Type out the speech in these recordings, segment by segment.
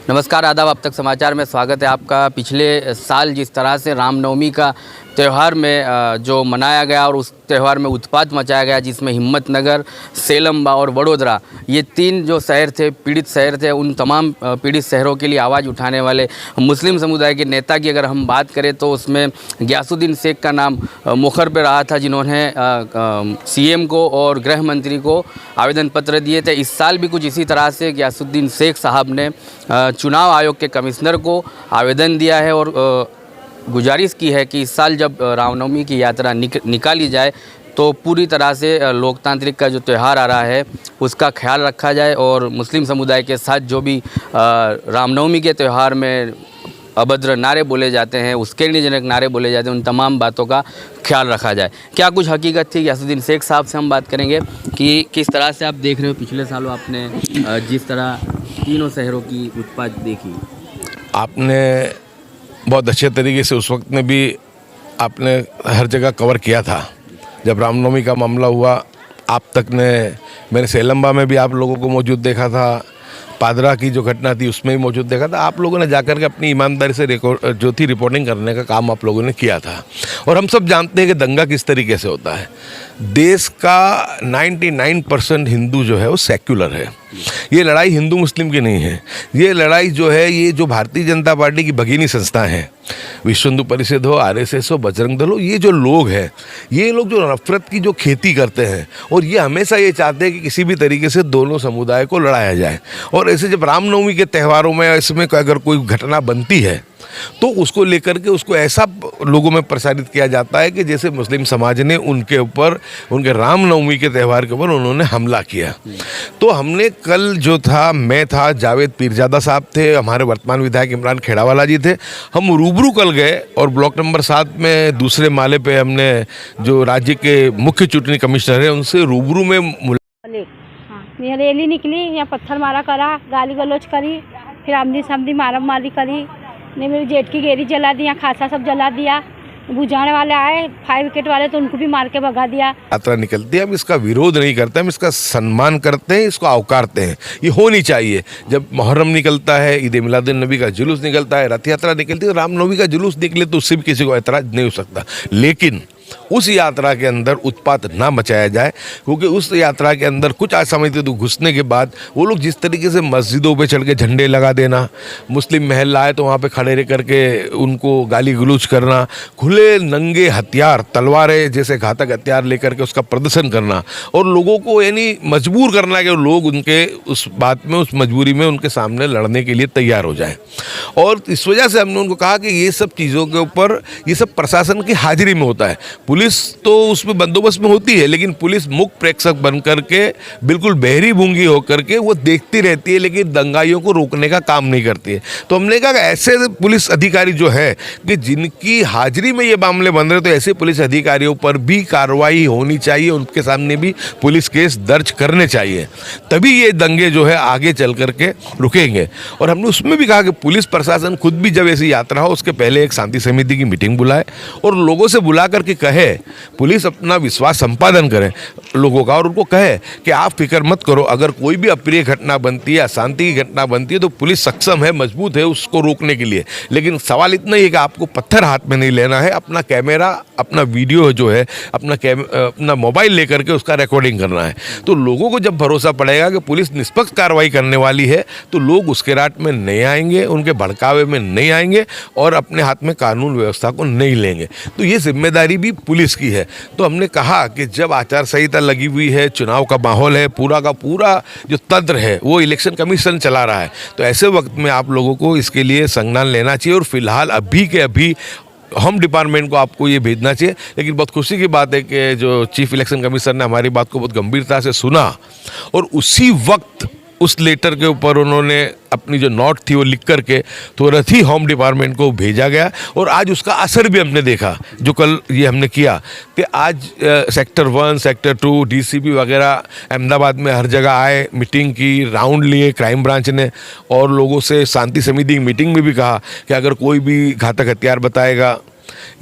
नमस्कार, आदाब। अब तक समाचार में स्वागत है आपका। पिछले साल जिस तरह से रामनवमी का त्यौहार में जो मनाया गया और उस त्यौहार में उत्पात मचाया गया, जिसमें हिम्मतनगर, सेलम और वडोदरा, ये 3 जो शहर थे, पीड़ित शहर थे, उन तमाम पीड़ित शहरों के लिए आवाज़ उठाने वाले मुस्लिम समुदाय के नेता की अगर हम बात करें तो उसमें गियासुद्दीन शेख का नाम मुखर पे रहा था, जिन्होंने सीएम को और गृह मंत्री को आवेदन पत्र दिए थे। इस साल भी कुछ इसी तरह से गियासुद्दीन शेख साहब ने चुनाव आयोग के कमिश्नर को आवेदन दिया है और गुजारिश की है कि इस साल जब रामनवमी की यात्रा निकाली जाए तो पूरी तरह से लोकतांत्रिक का जो त्यौहार आ रहा है उसका ख्याल रखा जाए और मुस्लिम समुदाय के साथ जो भी रामनवमी के त्यौहार में अभद्र नारे बोले जाते हैं, उस्केरनीजनक नारे बोले जाते हैं, उन तमाम बातों का ख्याल रखा जाए। क्या कुछ हकीकत थी? गियासुद्दीन शेख साहब से हम बात करेंगे कि किस तरह से आप देख रहे हो पिछले सालों आपने जिस तरह तीनों शहरों की उत्पात देखी। आपने बहुत अच्छे तरीके से उस वक्त में भी आपने हर जगह कवर किया था। जब रामनवमी का मामला हुआ आप तक ने, मैंने सेलम्बा में भी आप लोगों को मौजूद देखा था, पादरा की जो घटना थी उसमें भी मौजूद देखा था। आप लोगों ने जाकर के अपनी ईमानदारी से जो थी रिपोर्टिंग करने का काम आप लोगों ने किया था। और हम सब जानते हैं कि दंगा किस तरीके से होता है। देश का 99% हिंदू जो है वो सेक्युलर है। ये लड़ाई हिंदू मुस्लिम की नहीं है। ये लड़ाई जो है, ये जो भारतीय जनता पार्टी की भगिनी संस्थाएं हैं, विश्व हिंदू परिषद हो, आरएसएस हो, बजरंग दल हो, ये जो लोग हैं, ये लोग जो नफरत की जो खेती करते हैं और ये हमेशा ये चाहते हैं कि किसी भी तरीके से दोनों समुदाय को लड़ाया जाए। और ऐसे जब रामनवमी के त्योहारों में इसमें अगर कोई घटना बनती है तो उसको लेकर के उसको ऐसा लोगों में प्रसारित किया जाता है कि जैसे मुस्लिम समाज ने उनके ऊपर, उनके रामनवमी के त्यौहार के ऊपर उन्होंने हमला किया। तो हमने कल जो था, मैं था, जावेद पीरजादा साहब थे, हमारे वर्तमान विधायक इमरान खेड़ावाला जी थे, हम रूबरू कल गए और ब्लॉक नंबर 7 में दूसरे माले पे हमने जो राज्य के मुख्य चुनाव कमिश्नर हैं उनसे रूबरू में यहाँ रैली निकली, यहाँ पत्थर मारा करा, गाली गलौज करी, फिर आमदी सामदी मारा मारी करी ने, मेरी जेठ की गेरी जला दिया, खासा सब जला दिया। बुझाने वाले आए, फायर विकेट वाले, तो उनको भी मार के भगा दिया। यात्रा निकलती है, हम इसका विरोध नहीं करते, हम इसका सम्मान करते हैं, इसको आवकारते हैं। ये होनी चाहिए। जब मुहर्रम निकलता है, ईद मिलादुन नबी का जुलूस निकलता है, रथ यात्रा निकलती है, रामनवमी का जुलूस निकले तो उससे भी किसी को ऐतराज नहीं हो सकता। लेकिन उस यात्रा के अंदर उत्पात ना मचाया जाए, क्योंकि उस यात्रा के अंदर कुछ असामयिक तो घुसने के बाद वो लोग जिस तरीके से मस्जिदों पे चढ़ के झंडे लगा देना, मुस्लिम महल आए तो वहाँ पे खड़े रह करके उनको गाली गलौज करना, खुले नंगे हथियार, तलवारें जैसे घातक हथियार लेकर के उसका प्रदर्शन करना और लोगों को यानी मजबूर करना कि लोग उनके उस बात में, उस मजबूरी में उनके सामने लड़ने के लिए तैयार हो जाएं। और इस वजह से हमने उनको कहा कि ये सब चीज़ों के ऊपर, ये सब प्रशासन की हाजिरी में होता है। पुलिस तो उसमें बंदोबस्त में होती है, लेकिन पुलिस मुख प्रेक्षक बन करके, बिल्कुल बहरी बूंगी होकर के वो देखती रहती है, लेकिन दंगाइयों को रोकने का काम नहीं करती है। तो हमने कहा कि ऐसे पुलिस अधिकारी जो है कि जिनकी हाजिरी में ये मामले बन रहे, तो ऐसे पुलिस अधिकारियों पर भी कार्रवाई होनी चाहिए, उनके सामने भी पुलिस केस दर्ज करने चाहिए, तभी ये दंगे जो है आगे चल करके रुकेंगे। और हमने उसमें भी कहा कि पुलिस प्रशासन खुद भी जब ऐसी यात्रा हो उसके पहले एक शांति समिति की मीटिंग बुलाए और लोगों से बुला करके कहे, पुलिस अपना विश्वास संपादन करे लोगों का और उनको कहे कि आप फिक्र मत करो, अगर कोई भी अप्रिय घटना बनती है, अशांति की घटना बनती है तो पुलिस सक्षम है, मजबूत है उसको रोकने के लिए। लेकिन सवाल इतना ही है कि आपको पत्थर हाथ में नहीं लेना है, अपना कैमरा, अपना वीडियो जो है, अपना मोबाइल लेकर के उसका रिकॉर्डिंग करना है। तो लोगों को जब भरोसा पड़ेगा कि पुलिस निष्पक्ष कार्रवाई करने वाली है तो लोग उसके राट में नहीं आएंगे, उनके भड़कावे में नहीं आएंगे और अपने हाथ में कानून व्यवस्था को नहीं लेंगे। तो ये जिम्मेदारी भी पुलिस की है। तो हमने कहा कि जब आचार संहिता लगी हुई है, चुनाव का माहौल है, पूरा का पूरा जो तंत्र है वो इलेक्शन कमीशन चला रहा है, तो ऐसे वक्त में आप लोगों को इसके लिए संज्ञान लेना चाहिए और फिलहाल अभी के अभी होम डिपार्टमेंट को आपको ये भेजना चाहिए। लेकिन बहुत खुशी की बात है कि जो चीफ इलेक्शन कमिश्नर ने हमारी बात को बहुत गंभीरता से सुना और उसी वक्त उस लेटर के ऊपर उन्होंने अपनी जो नोट थी वो लिख करके तुरंत ही होम डिपार्टमेंट को भेजा गया और आज उसका असर भी हमने देखा। जो कल ये हमने किया कि आज सेक्टर 1, सेक्टर 2, डीसीपी वगैरह अहमदाबाद में हर जगह आए, मीटिंग की, राउंड लिए क्राइम ब्रांच ने और लोगों से शांति समिति की मीटिंग में भी कहा कि अगर कोई भी घातक हथियार बताएगा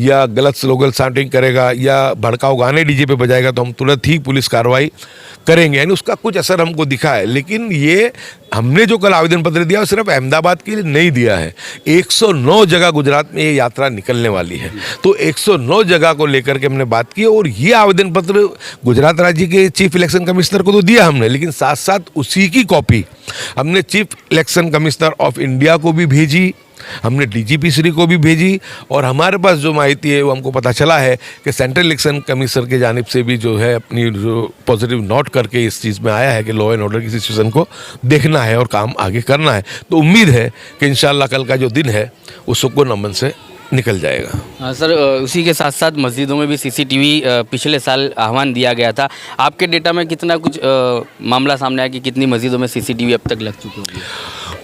या गलत स्लोगन शाउटिंग करेगा या भड़काऊ गाने डीजे पे बजाएगा तो हम तुरंत ही पुलिस कार्रवाई करेंगे, यानी उसका कुछ असर हमको दिखा है। लेकिन ये हमने जो कल आवेदन पत्र दिया वो सिर्फ अहमदाबाद के लिए नहीं दिया है, 109 जगह गुजरात में ये यात्रा निकलने वाली है, तो 109 जगह को लेकर के हमने बात की और ये आवेदन पत्र गुजरात राज्य के चीफ इलेक्शन कमिश्नर को तो दिया हमने, लेकिन साथ साथ उसी की कॉपी हमने chief election commissioner of India को भी भेजी, हमने डीजीपी श्री को भी भेजी और हमारे पास जो माहिती है वो हमको पता चला है कि सेंट्रल इलेक्शन कमिश्नर के जानिब से भी जो है अपनी जो पॉजिटिव नोट करके इस चीज़ में आया है कि लॉ एंड ऑर्डर की सिचुएशन को देखना है और काम आगे करना है। तो उम्मीद है कि इंशाल्लाह कल का जो दिन है वो सुकून अमन से निकल जाएगा। सर, उसी के साथ साथ मस्जिदों में भी सीसीटीवी पिछले साल आह्वान दिया गया था, आपके डेटा में कितना कुछ मामला सामने आया कि कितनी मस्जिदों में सीसीटीवी अब तक लग चुकी होगी?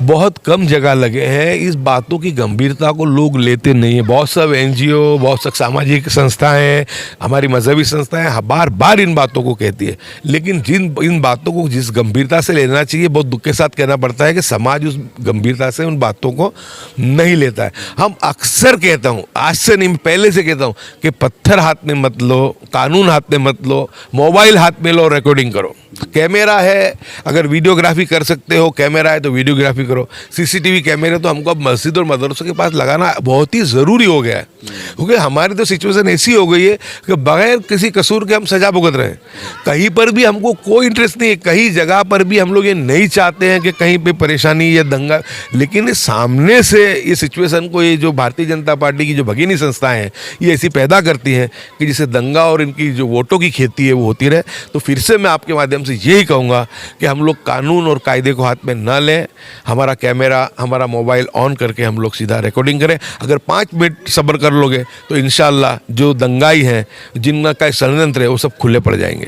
बहुत कम जगह लगे हैं। इस बातों की गंभीरता को लोग लेते नहीं हैं। बहुत सब एनजीओ, बहुत सब सामाजिक संस्थाएं, हमारी मजहबी संस्थाएं बार बार इन बातों को कहती है, लेकिन इन बातों को जिस गंभीरता से लेना चाहिए, बहुत दुख के साथ कहना पड़ता है कि समाज उस गंभीरता से उन बातों को नहीं लेता है। हम अक्सर कहता हूँ, आज से नहीं पहले से कहता हूँ कि पत्थर हाथ में मत लो, कानून हाथ में मत लो, मोबाइल हाथ में लो, रिकॉर्डिंग करो। कैमरा है, अगर वीडियोग्राफी कर सकते हो, कैमरा है तो वीडियोग्राफी करो। सीसीटीवी कैमरे तो हमको अब मस्जिद और मदरसों के पास लगाना बहुत ही ज़रूरी हो गया है, क्योंकि हमारी तो सिचुएशन ऐसी हो गई है कि बगैर किसी कसूर के हम सजा भुगत रहे हैं। कहीं पर भी हमको कोई इंटरेस्ट नहीं है, कहीं जगह पर भी हम लोग ये नहीं चाहते हैं कि कहीं पे परेशानी या दंगा, लेकिन सामने से ये सिचुएशन को, ये जो भारतीय जनता पार्टी की जो भगिनी संस्थाएं हैं ये ऐसी पैदा करती हैं कि जिससे दंगा और इनकी जो वोटों की खेती है वो होती रहे। तो फिर से मैं आपके माध्यम से यही कहूँगा कि हम लोग कानून और कायदे को हाथ में न लें, हमारा कैमरा, हमारा मोबाइल ऑन करके हम लोग सीधा रिकॉर्डिंग करें। अगर 5 मिनट सब्र कर लोगे तो इंशाल्लाह जो दंगाई हैं, जिनका षड्यंत्र है, वो सब खुले पड़ जाएंगे।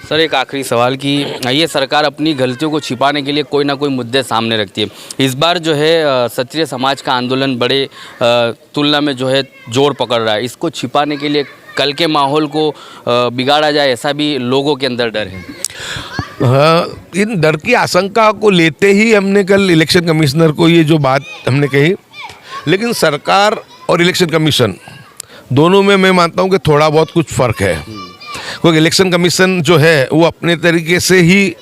सर, एक आखिरी सवाल कि ये सरकार अपनी गलतियों को छिपाने के लिए कोई ना कोई मुद्दे सामने रखती है। इस बार जो है क्षत्रिय समाज का आंदोलन बड़े तुलना में जो है जोर पकड़ रहा है, इसको छिपाने के लिए कल के माहौल को बिगाड़ा जाए, ऐसा भी लोगों के अंदर डर है। हाँ, इन डर की आशंका को लेते ही हमने कल इलेक्शन कमिश्नर को ये जो बात हमने कही, लेकिन सरकार और इलेक्शन कमीशन दोनों में मैं मानता हूँ कि थोड़ा बहुत कुछ फ़र्क है, क्योंकि इलेक्शन कमीशन जो है वो अपने तरीके से ही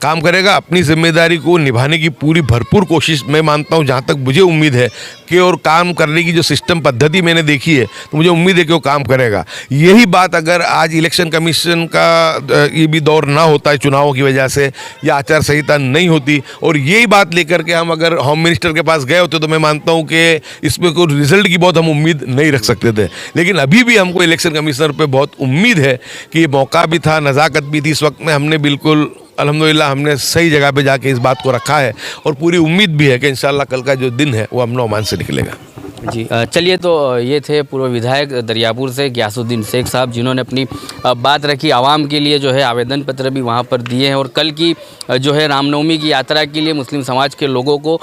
काम करेगा, अपनी जिम्मेदारी को निभाने की पूरी भरपूर कोशिश मैं मानता हूँ, जहाँ तक मुझे उम्मीद है कि, और काम करने की जो सिस्टम पद्धति मैंने देखी है तो मुझे उम्मीद है कि वो काम करेगा। यही बात अगर आज इलेक्शन कमीशन का ये भी दौर ना होता है चुनावों की वजह से, या आचार संहिता नहीं होती, और यही बात लेकर के हम अगर होम मिनिस्टर के पास गए होते तो मैं मानता हूँ कि इसमें कोई रिजल्ट की बहुत हम उम्मीद नहीं रख सकते थे। लेकिन अभी भी हमको इलेक्शन कमिश्नर पर बहुत उम्मीद है कि ये मौका भी था, नज़ाकत भी थी। इस वक्त में हमने बिल्कुल अल्हम्दुलिल्लाह हमने सही जगह पे जाके इस बात को रखा है और पूरी उम्मीद भी है कि इंशाल्लाह कल का जो दिन है वो अमन और अमान से निकलेगा। जी, चलिए, तो ये थे पूर्व विधायक दरियापुर से गयासुद्दीन शेख साहब, जिन्होंने अपनी बात रखी, आवाम के लिए जो है आवेदन पत्र भी वहाँ पर दिए हैं और कल की जो है रामनवमी की यात्रा के लिए मुस्लिम समाज के लोगों को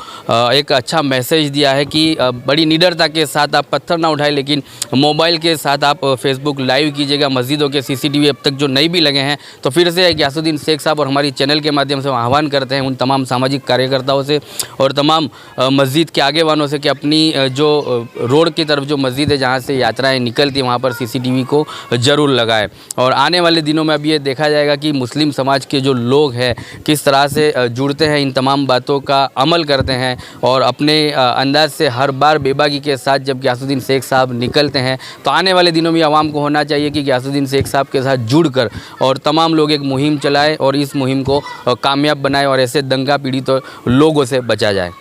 एक अच्छा मैसेज दिया है कि बड़ी निडरता के साथ आप पत्थर ना उठाएं, लेकिन मोबाइल के साथ आप फेसबुक लाइव कीजिएगा। मस्जिदों के सीसीटीवी अब तक जो नहीं भी लगे हैं, तो फिर से गयासुद्दीन शेख साहब और हमारी चैनल के माध्यम से आह्वान करते हैं उन तमाम सामाजिक कार्यकर्ताओं से और तमाम मस्जिद के आगे वालों से कि अपनी जो रोड की तरफ जो मस्जिद है जहाँ से यात्राएं निकलती हैं वहाँ पर सीसीटीवी को ज़रूर लगाएं। और आने वाले दिनों में अब ये देखा जाएगा कि मुस्लिम समाज के जो लोग हैं किस तरह से जुड़ते हैं, इन तमाम बातों का अमल करते हैं और अपने अंदाज से हर बार बेबाकी के साथ जब गयासुद्दीन शेख साहब निकलते हैं तो आने वाले दिनों में आवाम को होना चाहिए कि गयासुद्दीन शेख साहब के साथ जुड़कर और तमाम लोग एक मुहिम चलाएँ और इस मुहिम को कामयाब बनाएं और ऐसे दंगा पीड़ित लोगों से बचा जाए।